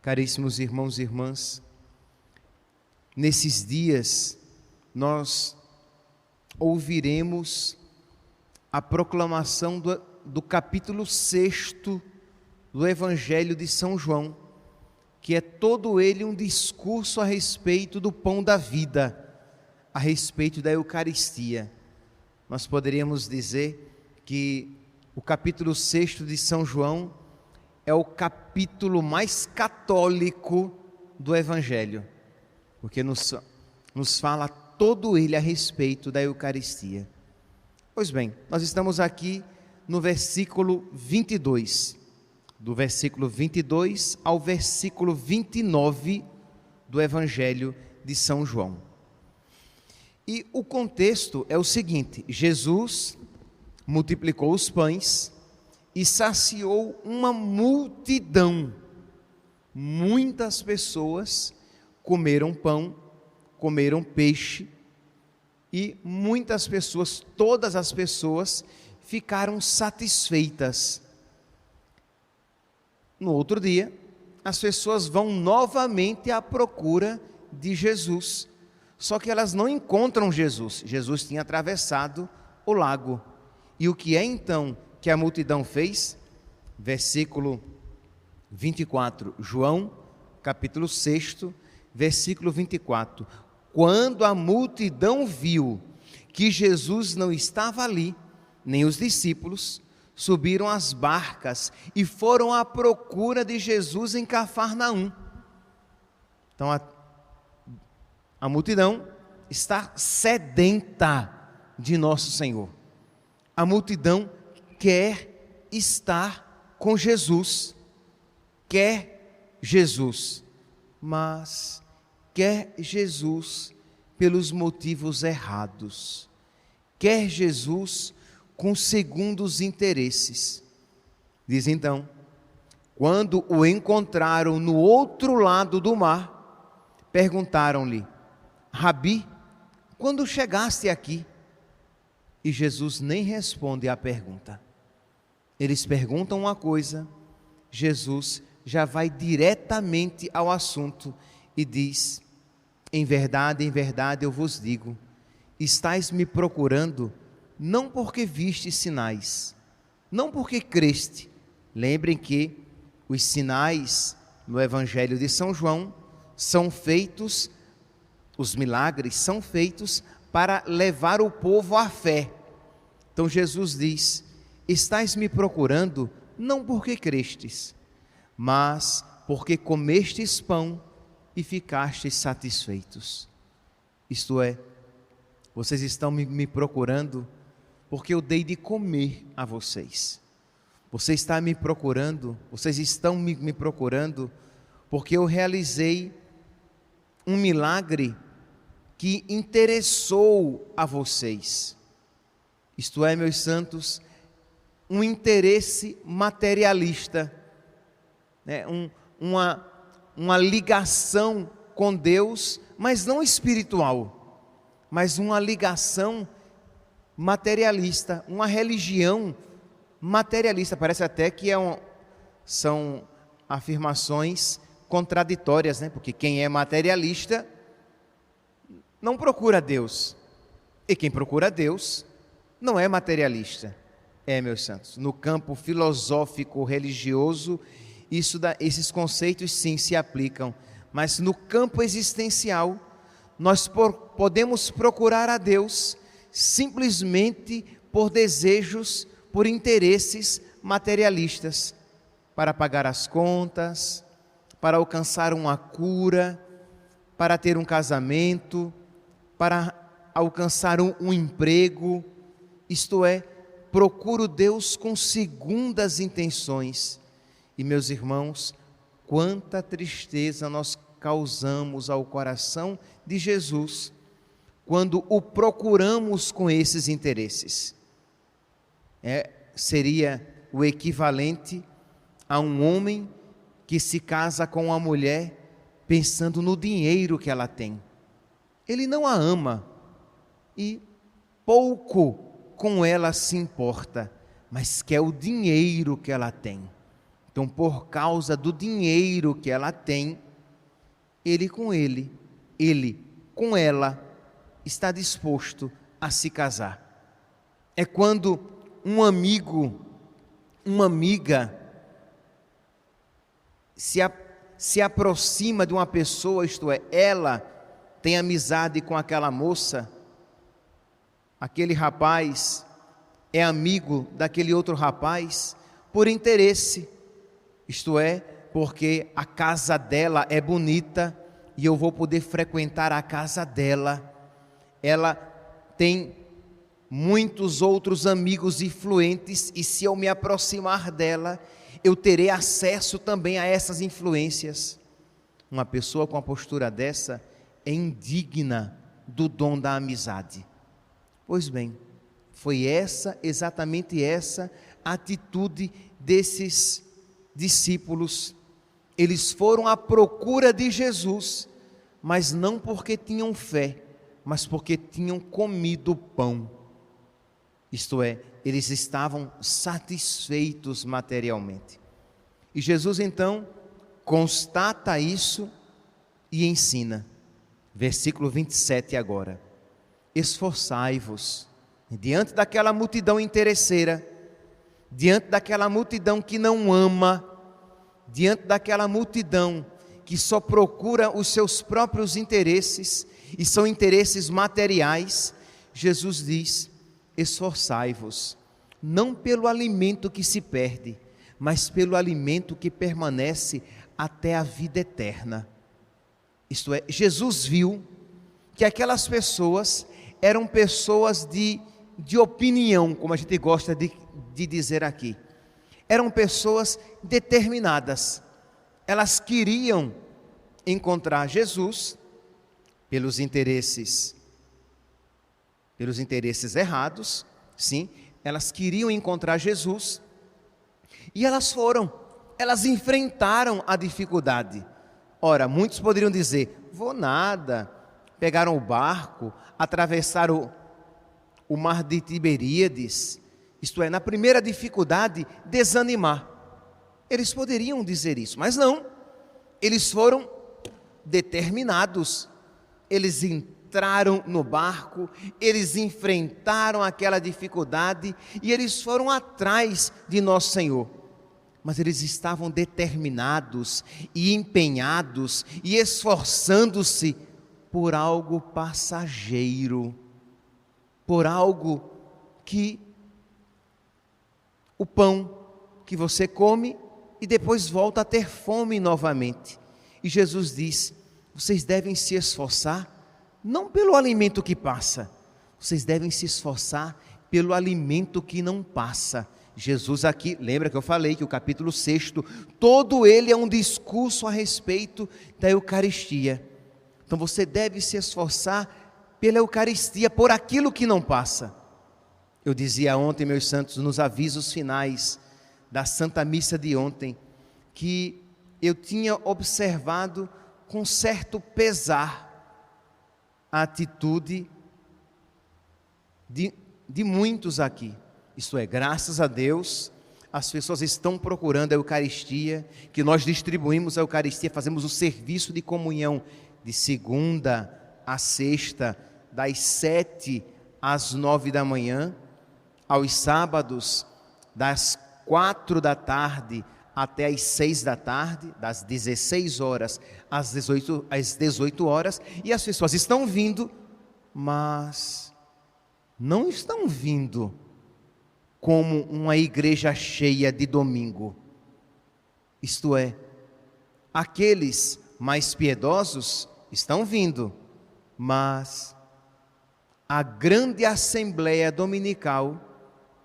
Caríssimos irmãos e irmãs, nesses dias nós ouviremos a proclamação do capítulo 6º do Evangelho de São João, que é todo ele um discurso a respeito do pão da vida, a respeito da Eucaristia. Nós poderíamos dizer que o capítulo 6º de São João é o capítulo mais católico do Evangelho, porque nos fala todo ele a respeito da Eucaristia. Pois bem, nós estamos aqui no versículo 22, do versículo 22 ao versículo 29 do Evangelho de São João. E o contexto é o seguinte: Jesus multiplicou os pães e saciou uma multidão. Muitas pessoas comeram pão, comeram peixe, e muitas pessoas, todas as pessoas, ficaram satisfeitas. No outro dia, as pessoas vão novamente à procura de Jesus, só que elas não encontram Jesus. Jesus tinha atravessado o lago. E o que é então que a multidão fez? Versículo 24, João, capítulo 6, versículo 24. Quando a multidão viu que Jesus não estava ali, nem os discípulos, subiram às barcas e foram à procura de Jesus em Cafarnaum. Então a multidão está sedenta de nosso Senhor. A multidão quer estar com Jesus, quer Jesus, mas quer Jesus pelos motivos errados, quer Jesus com segundos interesses. Diz então, quando o encontraram no outro lado do mar, perguntaram-lhe: Rabi, quando chegaste aqui? E Jesus nem responde à pergunta. Eles perguntam uma coisa, Jesus já vai diretamente ao assunto e diz: em verdade eu vos digo, estais me procurando não porque viste sinais, não porque creste. Lembrem que os sinais no Evangelho de São João são feitos, os milagres são feitos para levar o povo à fé. Então Jesus diz: estais me procurando não porque crestes, mas porque comestes pão e ficastes satisfeitos. Isto é, vocês estão me procurando porque eu dei de comer a vocês. Vocês estão me procurando porque eu realizei um milagre que interessou a vocês. Isto é, meus santos, um interesse materialista, né? Uma ligação com Deus, mas não espiritual, mas uma ligação materialista, uma religião materialista. Parece até que são afirmações contraditórias, né? Porque quem é materialista não procura Deus, e quem procura Deus não é materialista. Meus santos, no campo filosófico religioso, esses conceitos sim se aplicam, mas no campo existencial nós podemos procurar a Deus simplesmente por desejos, por interesses materialistas, para pagar as contas, para alcançar uma cura, para ter um casamento, para alcançar um emprego. Isto é, procuro Deus com segundas intenções. E meus irmãos, quanta tristeza nós causamos ao coração de Jesus quando o procuramos com esses interesses. Seria o equivalente a um homem que se casa com uma mulher pensando no dinheiro que ela tem. Ele não a ama e pouco com ela se importa, mas quer o dinheiro que ela tem, Então, por causa do dinheiro que ela tem, ele com ela, está disposto a se casar. É quando um amigo, uma amiga se aproxima de uma pessoa, isto é, ela tem amizade com aquela moça, aquele rapaz é amigo daquele outro rapaz por interesse, isto é, porque a casa dela é bonita e eu vou poder frequentar a casa dela. Ela tem muitos outros amigos influentes e se eu me aproximar dela, eu terei acesso também a essas influências. Uma pessoa com a postura dessa é indigna do dom da amizade. Pois bem, foi exatamente essa atitude desses discípulos. Eles foram à procura de Jesus, mas não porque tinham fé, mas porque tinham comido pão. Isto é, eles estavam satisfeitos materialmente. E Jesus então constata isso e ensina. Versículo 27 agora. Esforçai-vos, diante daquela multidão interesseira, diante daquela multidão que não ama, diante daquela multidão que só procura os seus próprios interesses, e são interesses materiais, Jesus diz: esforçai-vos, não pelo alimento que se perde, mas pelo alimento que permanece até a vida eterna. Isto é, Jesus viu que aquelas pessoas eram pessoas de opinião, como a gente gosta de dizer aqui. Eram pessoas determinadas. Elas queriam encontrar Jesus pelos interesses errados, sim, elas queriam encontrar Jesus e elas enfrentaram a dificuldade. Ora, muitos poderiam dizer: vou nada, pegaram o barco, atravessaram o mar de Tiberíades, isto é, na primeira dificuldade, desanimar. Eles poderiam dizer isso, mas não, eles foram determinados, eles entraram no barco, eles enfrentaram aquela dificuldade e eles foram atrás de nosso Senhor. Mas eles estavam determinados e empenhados e esforçando-se por algo passageiro, por algo que o pão que você come e depois volta a ter fome novamente. E Jesus diz: vocês devem se esforçar não pelo alimento que passa, vocês devem se esforçar pelo alimento que não passa. Jesus aqui, lembra que eu falei que o capítulo 6, todo ele é um discurso a respeito da Eucaristia. Então você deve se esforçar pela Eucaristia, por aquilo que não passa. Eu dizia ontem, meus santos, nos avisos finais da Santa Missa de ontem, que eu tinha observado com certo pesar a atitude de muitos aqui. Isto é, graças a Deus, as pessoas estão procurando a Eucaristia, que nós distribuímos a Eucaristia, fazemos o serviço de comunhão de segunda a sexta, das 7 às 9 da manhã, aos sábados, das 4 da tarde até às 6 da tarde, das 16 horas às 18 horas, e as pessoas estão vindo, mas não estão vindo como uma igreja cheia de domingo. Isto é, aqueles mais piedosos estão vindo, mas a grande assembleia dominical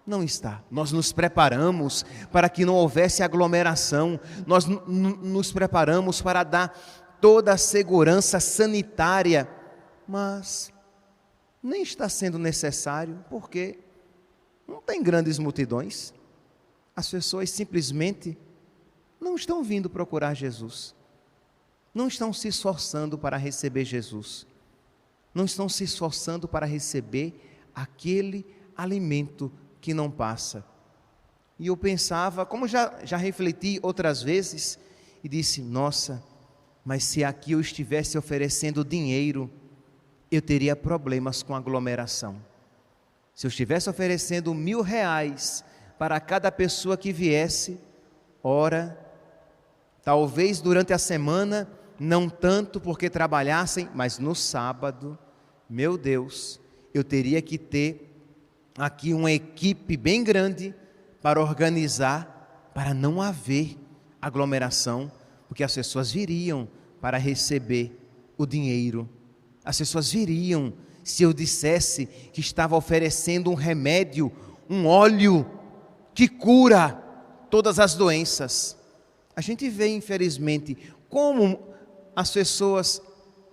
não está. Nós nos preparamos para que não houvesse aglomeração, nós nos preparamos para dar toda a segurança sanitária, mas nem está sendo necessário, porque não tem grandes multidões, as pessoas simplesmente não estão vindo procurar Jesus, não estão se esforçando para receber Jesus, não estão se esforçando para receber aquele alimento que não passa. E eu pensava, como já refleti outras vezes, e disse: nossa, mas se aqui eu estivesse oferecendo dinheiro, eu teria problemas com aglomeração. Se eu estivesse oferecendo R$1.000 para cada pessoa que viesse, ora, talvez durante a semana, não tanto porque trabalhassem, mas no sábado, meu Deus, eu teria que ter aqui uma equipe bem grande para organizar, para não haver aglomeração, porque as pessoas viriam para receber o dinheiro. As pessoas viriam se eu dissesse que estava oferecendo um remédio, um óleo que cura todas as doenças. A gente vê, infelizmente, como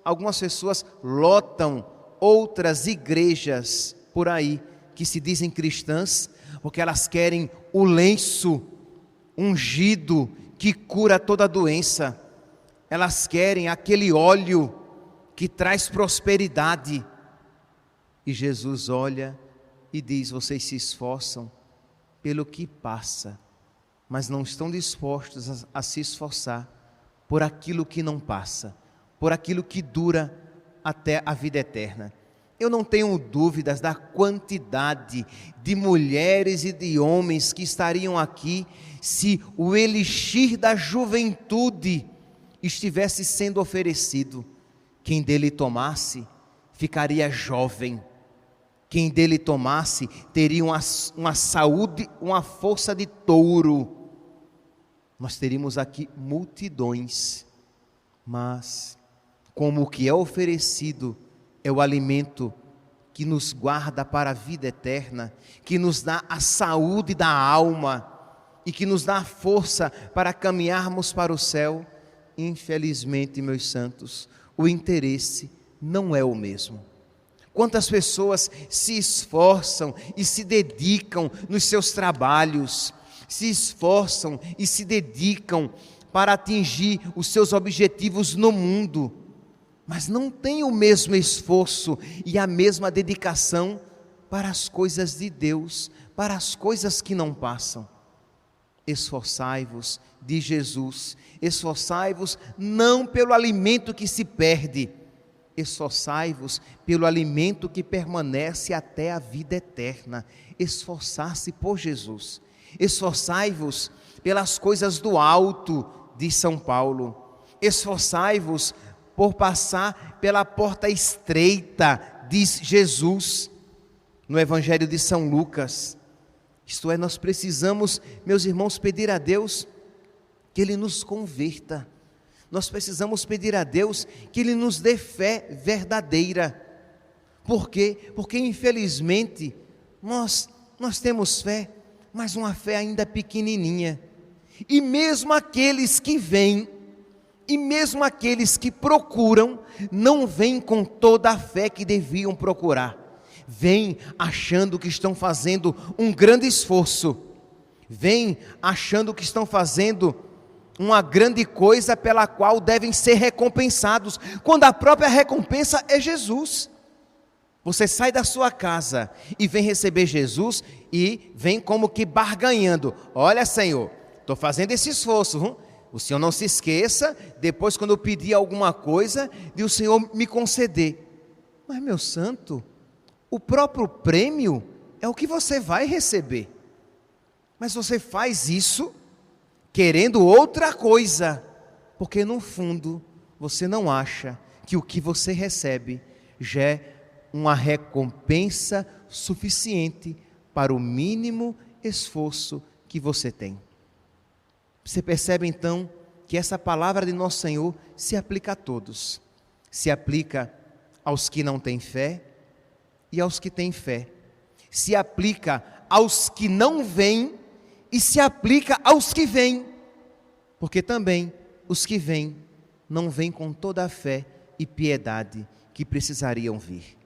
algumas pessoas lotam outras igrejas por aí, que se dizem cristãs, porque elas querem o lenço ungido que cura toda doença. Elas querem aquele óleo que traz prosperidade. E Jesus olha e diz: vocês se esforçam pelo que passa, mas não estão dispostos a se esforçar por aquilo que não passa, por aquilo que dura até a vida eterna. Eu não tenho dúvidas da quantidade de mulheres e de homens que estariam aqui se o elixir da juventude estivesse sendo oferecido. Quem dele tomasse ficaria jovem. Quem dele tomasse teria uma saúde, uma força de touro. Nós teríamos aqui multidões, mas como o que é oferecido é o alimento que nos guarda para a vida eterna, que nos dá a saúde da alma e que nos dá a força para caminharmos para o céu, infelizmente, meus santos, o interesse não é o mesmo. Quantas pessoas se esforçam e se dedicam nos seus trabalhos, se esforçam e se dedicam para atingir os seus objetivos no mundo, mas não têm o mesmo esforço e a mesma dedicação para as coisas de Deus, para as coisas que não passam. Esforçai-vos, diz Jesus, esforçai-vos não pelo alimento que se perde, esforçai-vos pelo alimento que permanece até a vida eterna. Esforçar-se por Jesus, esforçai-vos pelas coisas do alto, diz São Paulo, esforçai-vos por passar pela porta estreita, diz Jesus, no Evangelho de São Lucas. Isto é, nós precisamos, meus irmãos, pedir a Deus que Ele nos converta. Nós precisamos pedir a Deus que Ele nos dê fé verdadeira. Por quê? Porque infelizmente nós temos fé, mas uma fé ainda pequenininha. E mesmo aqueles que vêm, e mesmo aqueles que procuram, não vêm com toda a fé que deviam procurar. Vêm achando que estão fazendo um grande esforço. Vêm achando que estão fazendo uma grande coisa pela qual devem ser recompensados, quando a própria recompensa é Jesus. Você sai da sua casa e vem receber Jesus e vem como que barganhando. Olha, Senhor, estou fazendo esse esforço, o Senhor não se esqueça, depois quando eu pedir alguma coisa, de o Senhor me conceder. Mas, meu santo, o próprio prêmio é o que você vai receber. Mas você faz isso querendo outra coisa, porque no fundo você não acha que o que você recebe já é uma recompensa suficiente para o mínimo esforço que você tem. Você percebe então que essa palavra de nosso Senhor se aplica a todos. Se aplica aos que não têm fé e aos que têm fé. Se aplica aos que não vêm e se aplica aos que vêm. Porque também os que vêm não vêm com toda a fé e piedade que precisariam vir.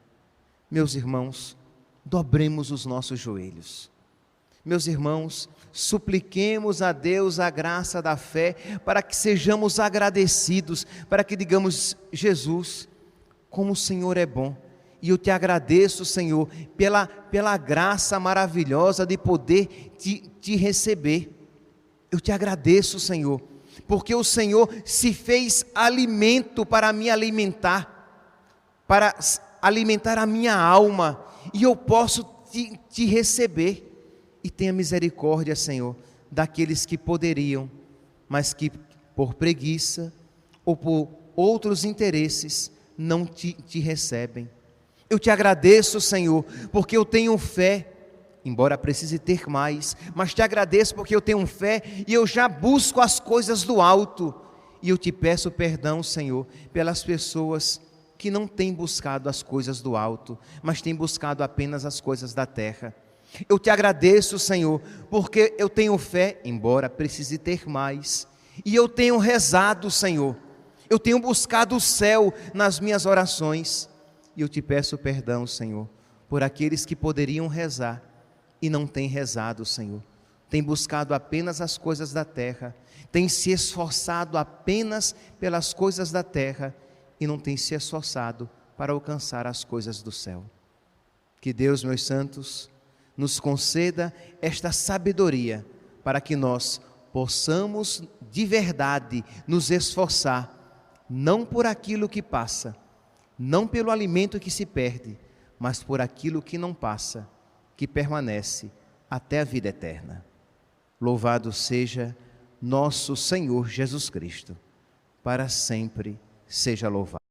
Meus irmãos, dobremos os nossos joelhos. Meus irmãos, supliquemos a Deus a graça da fé para que sejamos agradecidos, para que digamos: Jesus, como o Senhor é bom, E eu te agradeço, Senhor, pela graça maravilhosa de poder te receber. Eu te agradeço, Senhor, porque o Senhor se fez alimento para me alimentar, para alimentar a minha alma, e eu posso te receber. E tenha misericórdia, Senhor, daqueles que poderiam, mas que por preguiça ou por outros interesses não te recebem. Eu te agradeço, Senhor, porque eu tenho fé, embora precise ter mais, mas te agradeço porque eu tenho fé e eu já busco as coisas do alto. E eu te peço perdão, Senhor, pelas pessoas que não têm buscado as coisas do alto, mas têm buscado apenas as coisas da terra. Eu te agradeço, Senhor, porque eu tenho fé, embora precise ter mais, e eu tenho rezado, Senhor, eu tenho buscado o céu nas minhas orações, e eu te peço perdão, Senhor, por aqueles que poderiam rezar e não têm rezado, Senhor, têm buscado apenas as coisas da terra, têm se esforçado apenas pelas coisas da terra e não têm se esforçado para alcançar as coisas do céu. Que Deus, meus santos, nos conceda esta sabedoria para que nós possamos de verdade nos esforçar, não por aquilo que passa, não pelo alimento que se perde, mas por aquilo que não passa, que permanece até a vida eterna. Louvado seja nosso Senhor Jesus Cristo, para sempre seja louvado.